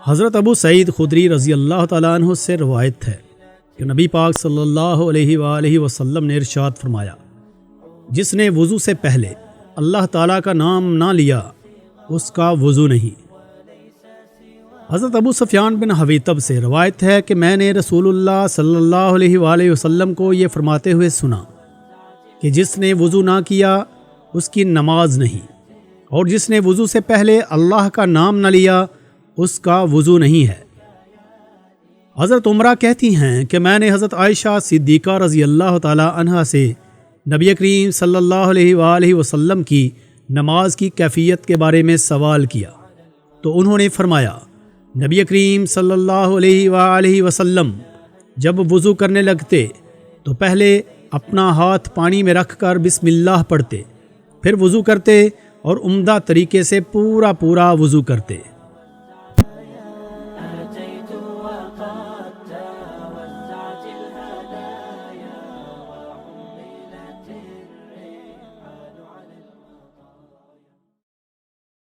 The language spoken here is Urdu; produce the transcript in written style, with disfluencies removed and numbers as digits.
حضرت ابو سعید خدری رضی اللہ تعالیٰ عنہ سے روایت ہے کہ نبی پاک صلی اللہ علیہ وآلہ وسلم نے ارشاد فرمایا، جس نے وضو سے پہلے اللہ تعالیٰ کا نام نہ لیا اس کا وضو نہیں۔ حضرت ابو سفیان بن حویطب سے روایت ہے کہ میں نے رسول اللہ صلی اللہ علیہ وآلہ وسلم کو یہ فرماتے ہوئے سنا کہ جس نے وضو نہ کیا اس کی نماز نہیں، اور جس نے وضو سے پہلے اللہ کا نام نہ لیا اس کا وضو نہیں ہے۔ حضرت عمرہ کہتی ہیں کہ میں نے حضرت عائشہ صدیقہ رضی اللہ تعالی عنہا سے نبی کریم صلی اللہ علیہ وآلہ وسلم کی نماز کی کیفیت کے بارے میں سوال کیا تو انہوں نے فرمایا، نبی کریم صلی اللہ علیہ وآلہ وسلم جب وضو کرنے لگتے تو پہلے اپنا ہاتھ پانی میں رکھ کر بسم اللہ پڑھتے، پھر وضو کرتے اور عمدہ طریقے سے پورا وضو کرتے۔